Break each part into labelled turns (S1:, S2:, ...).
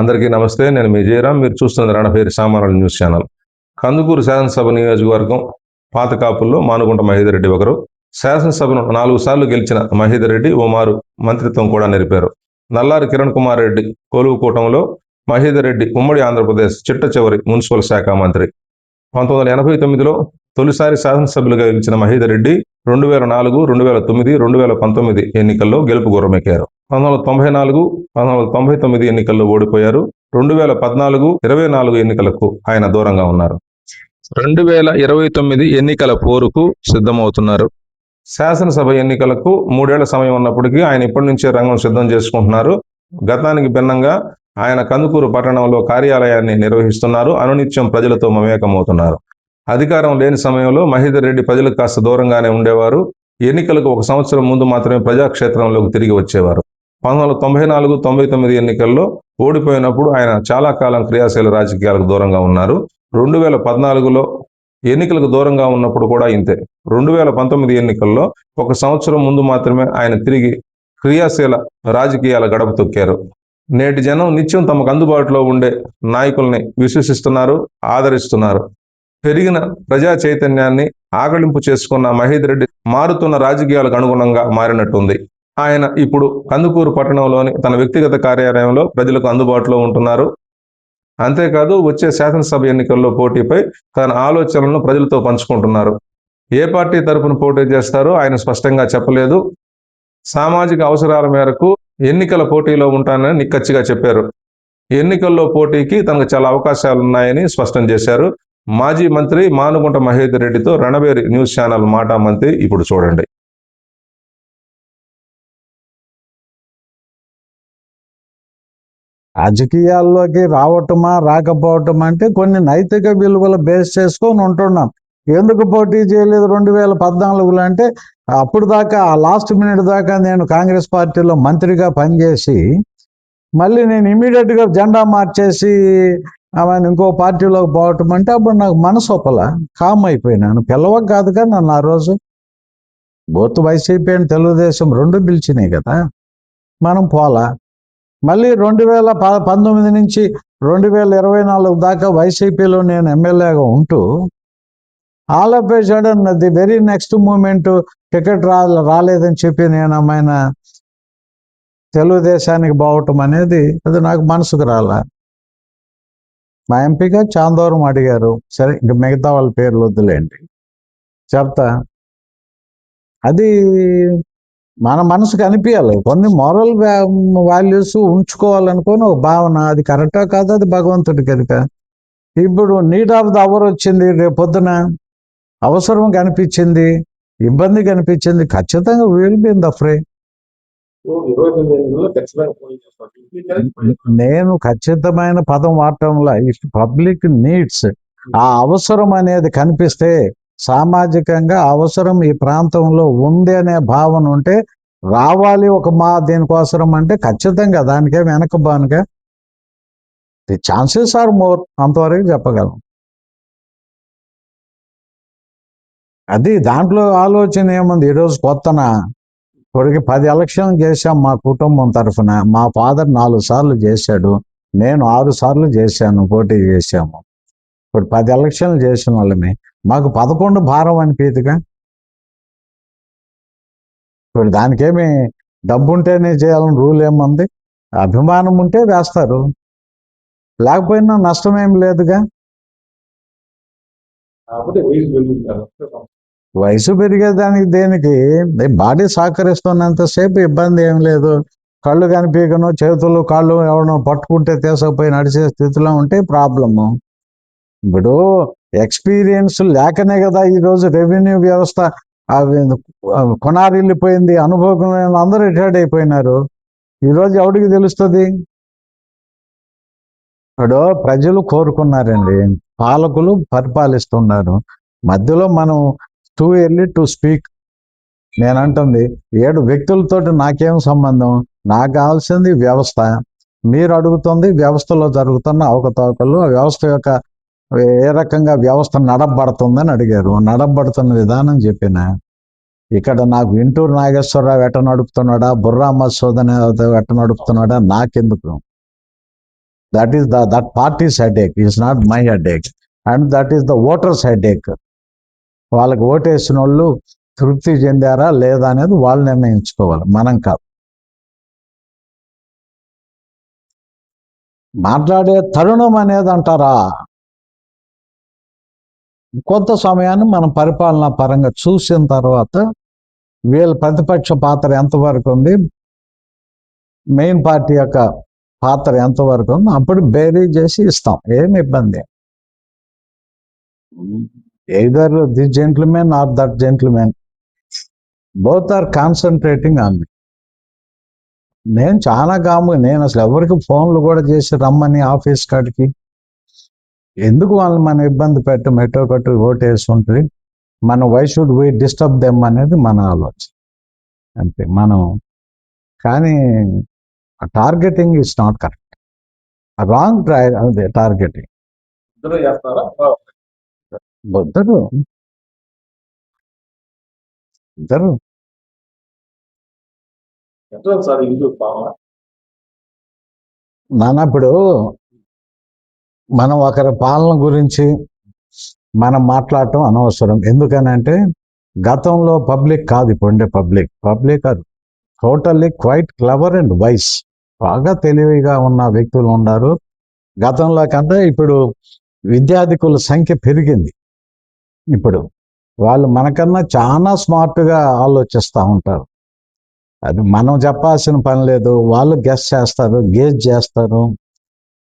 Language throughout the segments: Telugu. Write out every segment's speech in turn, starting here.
S1: అందరికీ నమస్తే. నేను మీ జయరాం. మీరు చూస్తున్నది రణభేరి సామాన్యుల న్యూస్ ఛానల్. కందుకూరు శాసనసభ నియోజకవర్గం పాతకాపుల్లో మానుగుంట మహేదర్ రెడ్డి ఒకరు. శాసనసభను 4 సార్లు గెలిచిన మహేదర్ రెడ్డి ఓమారు మంత్రిత్వం కూడా నిలిపారు. నల్లారి కిరణ్ కుమార్ రెడ్డి కొలువు కూటంలో మహేదర్ రెడ్డి ఉమ్మడి ఆంధ్రప్రదేశ్ చిట్ట చివరి మున్సిపల్ శాఖ మంత్రి. 1989లో తొలిసారి శాసనసభ్యులుగా గెలిచిన మహేదర్ రెడ్డి 2004, 2009, 2019 ఎన్నికల్లో గెలుపు గుర్రమెక్కారు. 1994, 1999 ఎన్నికల్లో ఓడిపోయారు. 2014, 24 ఎన్నికలకు ఆయన దూరంగా ఉన్నారు. 2029 ఎన్నికల పోరుకు సిద్ధమవుతున్నారు. శాసనసభ ఎన్నికలకు 3 ఏళ్ల సమయం ఉన్నప్పటికీ ఆయన ఇప్పటి నుంచే రంగం సిద్ధం చేసుకుంటున్నారు. గతానికి భిన్నంగా ఆయన కందుకూరు పట్టణంలో కార్యాలయాన్ని నిర్వహిస్తున్నారు. అనునిత్యం ప్రజలతో మమేకమవుతున్నారు. అధికారం లేని సమయంలో మహేదర్ రెడ్డి ప్రజలకు కాస్త దూరంగానే ఉండేవారు. ఎన్నికలకు 1 సంవత్సరం ముందు మాత్రమే ప్రజాక్షేత్రంలోకి తిరిగి వచ్చేవారు. 1994, 99 ఎన్నికల్లో ఓడిపోయినప్పుడు ఆయన చాలా కాలం క్రియాశీల రాజకీయాలకు దూరంగా ఉన్నారు. 2014లో ఎన్నికలకు దూరంగా ఉన్నప్పుడు కూడా ఇంతే. 2019 ఎన్నికల్లో 1 సంవత్సరం ముందు మాత్రమే ఆయన తిరిగి క్రియాశీల రాజకీయాల గడప తొక్కారు. నేటి జనం నిత్యం తమకు అందుబాటులో ఉండే నాయకుల్ని విశ్వసిస్తున్నారు, ఆదరిస్తున్నారు. పెరిగిన ప్రజా చైతన్యాన్ని ఆకళింపు చేసుకున్న మహేదర్ రెడ్డి మారుతున్న రాజకీయాలకు అనుగుణంగా మారినట్టుంది. ఆయన ఇప్పుడు కందుకూరు పట్టణంలోని తన వ్యక్తిగత కార్యాలయంలో ప్రజలకు అందుబాటులో ఉంటున్నారు. అంతేకాదు వచ్చే శాసనసభ ఎన్నికల్లో పోటీపై తన ఆలోచనలను ప్రజలతో పంచుకుంటున్నారు. ఏ పార్టీ తరపున పోటీ చేస్తారో ఆయన స్పష్టంగా చెప్పలేదు. సామాజిక అవసరాల మేరకు ఎన్నికల పోటీలో ఉంటానని నిక్కచ్చిగా చెప్పారు. ఎన్నికల్లో పోటీకి తనకు చాలా అవకాశాలున్నాయని స్పష్టం చేశారు. మాజీ మంత్రి మానుగుంట మహేదర్ రెడ్డితో రణభేరి న్యూస్ ఛానల్ మాటా మంత్రి ఇప్పుడు చూడండి.
S2: రాజకీయాల్లోకి రావటమా రాకపోవటం అంటే కొన్ని నైతిక విలువలు బేస్ చేసుకొని ఉంటున్నాం. ఎందుకు పోటీ చేయలేదు 2014లో అంటే అప్పుడు దాకా ఆ లాస్ట్ మినిట్ దాకా నేను కాంగ్రెస్ పార్టీలో మంత్రిగా పనిచేసి మళ్ళీ నేను ఇమీడియట్గా జెండా మార్చేసి ఆమెను ఇంకో పార్టీలోకి పోవటం అంటే అప్పుడు నాకు మనసు ఒప్పల కామ్ అయిపోయినాను. పిలవక కాదుగా నన్ను ఆ రోజు బోత్ వైసీపీ అండ్ తెలుగుదేశం 2 పిలిచినాయి కదా, మనం పోలా. మళ్ళీ 2019 నుంచి 2024 దాకా వైసీపీలో నేను ఎమ్మెల్యేగా ఉంటూ all of a sudden the very next moment ticket రాలేదని చెప్పి నేను అమ్మాయిన తెలుగుదేశానికి పోవటం అనేది అది నాకు మనసుకు రాలా. మా ఎంపీగా చాందోరం అడిగారు, సరే ఇంక మిగతా వాళ్ళ పేర్లు వద్దులేండి చెప్తా. అది మన మనసుకు అనిపించాలి. కొన్ని మోరల్ వాల్యూస్ ఉంచుకోవాలనుకొని ఒక భావన, అది కరెక్టా కాదు అది భగవంతుడి కనుక. ఇప్పుడు నీడ్ ఆఫ్ ద అవర్ వచ్చింది, రేపు పొద్దున అవసరం కనిపించింది, ఇబ్బంది కనిపించింది, ఖచ్చితంగా విల్ బి ఇన్ ద ఫ్రే. నేను ఖచ్చితమైన పదం వాడటంలో ఇఫ్ పబ్లిక్ నీడ్స్, ఆ అవసరం అనేది కనిపిస్తే, సామాజికంగా అవసరం ఈ ప్రాంతంలో ఉంది అనే భావన ఉంటే రావాలి ఒక దీనికోసరం అంటే ఖచ్చితంగా దానికే వెనకబానుగా ది ఛాన్సెస్ ఆర్ మోర్, అంతవరకు చెప్పగలం. అది దాంట్లో ఆలోచన ఏముంది. ఈరోజు కొత్తన ఇప్పటికి 10 ఎలక్షన్లు చేశాం మా కుటుంబం తరఫున. మా ఫాదర్ 4 సార్లు చేశాడు, నేను 6 సార్లు చేశాను, పోటీ చేశాము. ఇప్పుడు 10 ఎలక్షన్లు చేసిన వాళ్ళమే. మాకు 11 భారం అనిపించగా. ఇప్పుడు దానికేమి డబ్బు ఉంటేనే చేయాలని రూల్ ఏముంది. అభిమానం ఉంటే వేస్తారు, లేకపోయినా నష్టం ఏం లేదుగా. వయసు పెరిగేదానికి దేనికి బాడీ సహకరిస్తున్నంతసేపు ఇబ్బంది ఏం లేదు. కళ్ళు కనిపించను, చేతులు కాళ్ళు ఎవరినో పట్టుకుంటే తీసుకుపోయి నడిచే స్థితిలో ఉంటే ప్రాబ్లము. ఇప్పుడు ఎక్స్పీరియన్స్ లేకనే కదా ఈరోజు రెవెన్యూ వ్యవస్థ కొనారిల్లిపోయింది. అనుభవం అందరూ రిటైర్డ్ అయిపోయినారు. ఈరోజు ఎవరికి తెలుస్తుంది? ఇప్పుడు ప్రజలు కోరుకున్నారండి, పాలకులు పరిపాలిస్తున్నారు. మధ్యలో మనం టూ ఎర్లీ టు స్పీక్. నేనంటుంది 7 వ్యక్తులతోటి నాకేం సంబంధం, నాకు కావాల్సింది వ్యవస్థ. మీరు అడుగుతుంది వ్యవస్థలో జరుగుతున్న అవకతవకలు, ఆ వ్యవస్థ యొక్క ఏ రకంగా వ్యవస్థ నడపబడుతుందని అడిగారు. నడపబడుతున్న విధానం చెప్పిన. ఇక్కడ నాకు ఇంటూరు నాగేశ్వరరావు ఎట్ట నడుపుతున్నాడా, బుర్రా మసూద్ ఎట్ట నడుపుతున్నాడా నాకెందుకు. that party's headache is not my headache, and that is the voters' headache. వాళ్ళకి ఓటేసిన వాళ్ళు తృప్తి చెందారా లేదా అనేది వాళ్ళు నిర్ణయించుకోవాలి, మనం కాదు. మాట్లాడే తరుణం అనేది అంటారా, కొంత సమయాన్ని మనం పరిపాలనా పరంగా చూసిన తర్వాత వీళ్ళ ప్రతిపక్ష పాత్ర ఎంతవరకు ఉంది, మెయిన్ పార్టీ యొక్క పాత్ర ఎంతవరకు ఉంది, అప్పుడు బేరీ చేసి ఇస్తాం, ఏమి ఇబ్బంది. Either the gentleman or that gentleman, both are concentrating on మీ. నేను చాలా నేను అసలు ఎవరికి ఫోన్లు కూడా చేసి రమ్మని ఆఫీస్ కాడికి, ఎందుకు వాళ్ళని మనం ఇబ్బంది పెట్టం, ఎటో ఒకటి ఓటేసి ఉంటుంది, మనం why should we disturb them అనేది మన ఆలోచన అంతే. మనం కానీ targeting is not correct, wrong targeting. ఇద్దరు నాన్న, ఇప్పుడు మనం ఒకరి పాలన గురించి మనం మాట్లాడటం అనవసరం. ఎందుకనంటే గతంలో పబ్లిక్ కాదు ఇప్పుడు ఉండే public are totally quite clever and wise, బాగా తెలివిగా ఉన్న వ్యక్తులు ఉన్నారు. గతంలో కంటే ఇప్పుడు విద్యార్థికుల సంఖ్య పెరిగింది. ఇప్పుడు వాళ్ళు మనకన్నా చాలా స్మార్ట్గా ఆలోచిస్తూ ఉంటారు. అది మనం చెప్పాల్సిన పని లేదు, వాళ్ళు గెస్ చేస్తారు, గేజ్ చేస్తారు.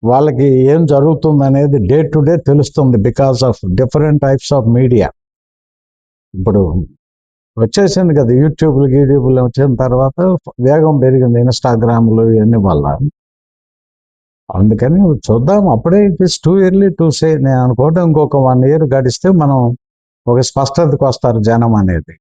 S2: వాళ్ళకి ఏం జరుగుతుంది అనేది డే టు డే తెలుస్తుంది, because of different types of media. ఇప్పుడు వచ్చేసింది కదా యూట్యూబ్లు వచ్చిన తర్వాత వేగం పెరిగింది, ఇన్స్టాగ్రామ్లు ఇవన్నీ వల్ల. అందుకని చూద్దాం, అప్పుడే it is too early to say. నేను అనుకోవటం ఇంకొక 1 year గడిస్తే మనం ఒక స్పష్టతకు వస్తారు జనం అనేది.